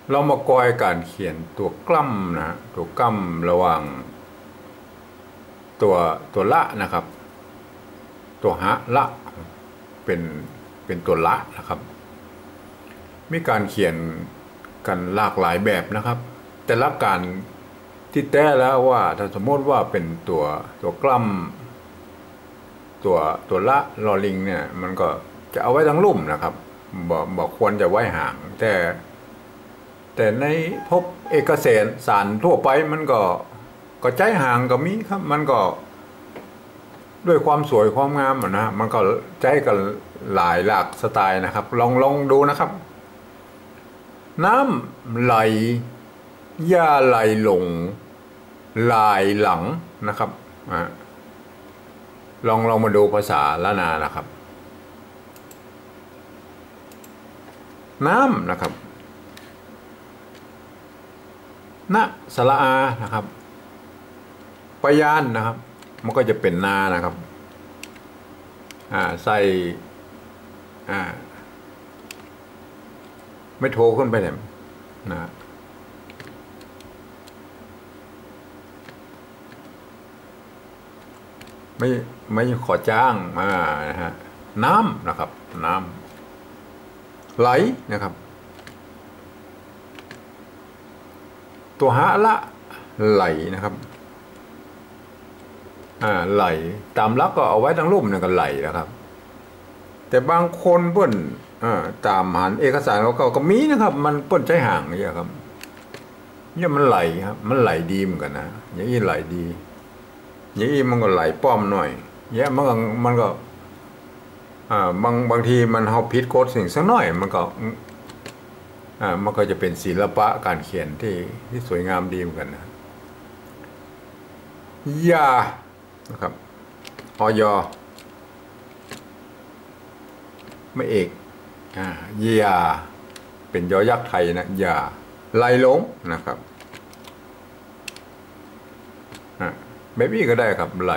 เรามากอยการเขียนตัวกล้ำนะตัวกล้ำระหว่างตัวละนะครับตัวหะละเป็นเป็นตัวละนะครับมีการเขียนกันหลากหลายแบบนะครับแต่ละการที่แต้แล้วว่าถ้าสมมติว่าเป็นตัวกล้ำตัวละลอลิงเนี่ยมันก็จะเอาไว้ทั้งลุ่มนะครับบอกควรจะไว้ห่างแต่ในพบเอกสารทั่วไปมันก็ใจห่างก็มีครับมันก็ด้วยความสวยความงามนะมันก็ใจกันหลายหลากสไตล์นะครับลองดูนะครับน้ำไหลย่าไหลหลงลายหลังนะครับลองมาดูภาษาละนานะครับน้ำนะครับณสระอานะครับปยานนะครับมันก็จะเป็นนานะครับใส่ไม่โทรขึ้นไปเลยนะไม่ขอจ้างนะฮะน้ำนะครับน้ำไหลนะครับตัวหะละไหลนะครับไหลตามลักก็เอาไว้ทั้งรูปเนี่ยก็ไหลนะครับแต่บางคนเปิ้นตามหันเอกสารเขาก็มีนะครับมันเปิ้นใจห่างเนี่ยครับเนี่ยมันไหลครับมันไหลดีเหมือนกันนะอย่างนี้ไหลดีอย่างนี้มันก็ไหลป้อมหน่อยเนี่ยมันก็บางทีมันเฮาผิดกฎสิ่งสักหน่อยมันก็จะเป็นศิลปะการเขียนที่สวยงามดีเหมือนกันนะยานะครับอยไม่เอกยาเป็นยอยักษ์ไทยนะยาไหลหลงนะครับแบบนี้ก็ได้ครับไหล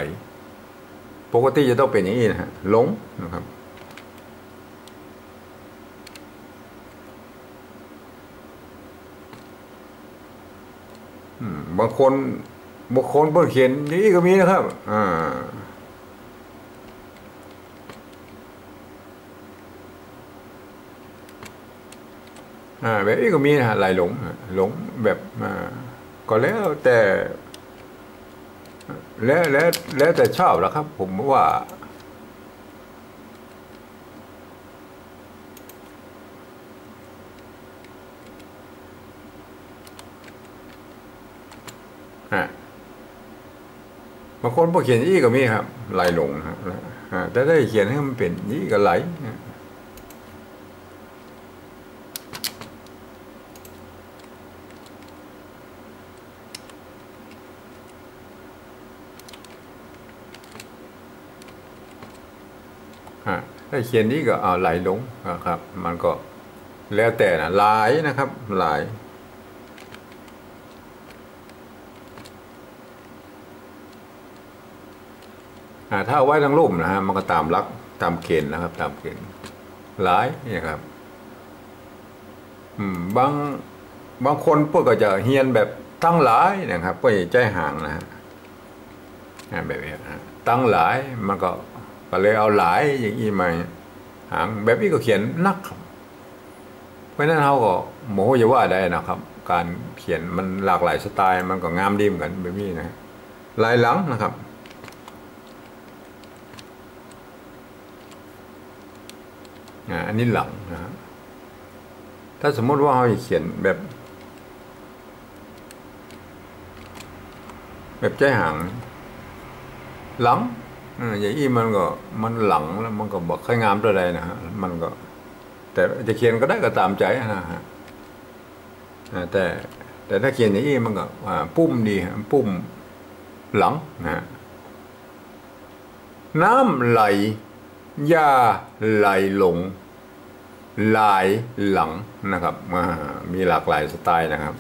ปกติจะต้องเป็นอย่างนี้นะฮะหลงนะครับบางคนเพิ่งเขียนนี้ก็มีนะครับแบบนี้ก็มีนะไหลหลงแบบก็แล้วแต่แล้วแต่ชอบแล้วครับผมว่าบางคนพอเขียนยี่ก็มีครับไหลหลงครับแต่ได้เขียนให้มันเป็นยี่ก็ไหลถ้าเขียนนี้ก็ไหลหลงครับมันก็แล้วแต่นะหลายนะครับหลายถ้าเอาไว้ทั้งรูปนะฮะมันก็ตามลักตามเกณฑ์นะครับตามเกณฑ์หลายนี่ครับบางคนพวกก็จะเฮียนแบบตั้งหลายนะครับก็ใจห่างนะฮะแบบนี้ตั้งหลายมันก็เลยเอาหลายอย่างนี้มาหางแบบนี้ก็เขียนนักเพราะนั้นเขาก็โมโหจะว่าได้นะครับการเขียนมันหลากหลายสไตล์มันก็งามดีเหมือนกันแบบนี้นะลายหลังนะครับอันนี้หลังนะถ้าสมมติว่าเราเขียนแบบใจห่างหลังอย่างนี้มันหลังแล้วมันก็บอกค่อยงามตัวใดนะฮะมันก็แต่จะเขียนก็ได้ก็ตามใจนะฮะแต่ถ้าเขียนอย่างนี้มันก็ปุ้มดีปุ้มหลังนะน้ำไหลย่าไหลหลงลายหลังนะครับมีหลากหลายสไตล์นะครับ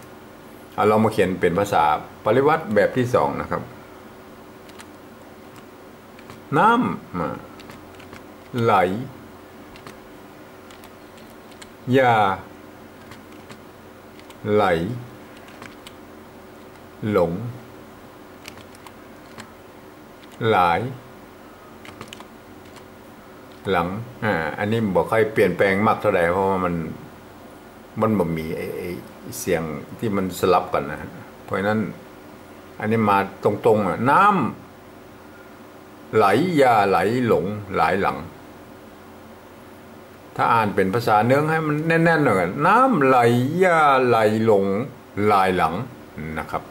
เรามาเขียนเป็นภาษาปริวัติแบบที่สองนะครับน้ำไหลย่า ไหลหลงหลายหลังอันนี้บอกใครเปลี่ยนแปลงมากเท่าไหร่เพราะว่ามันบ่มีไอ้เสียงที่มันสลับกันนะเพราะฉะนั้นอันนี้มาตรงๆน้ำไหลยาไหลหลงหลายหลังถ้าอ่านเป็นภาษาเนื้อให้มันแน่นๆหน่อยน้ำไหลยาไหลหลงหลายหลังนะครับ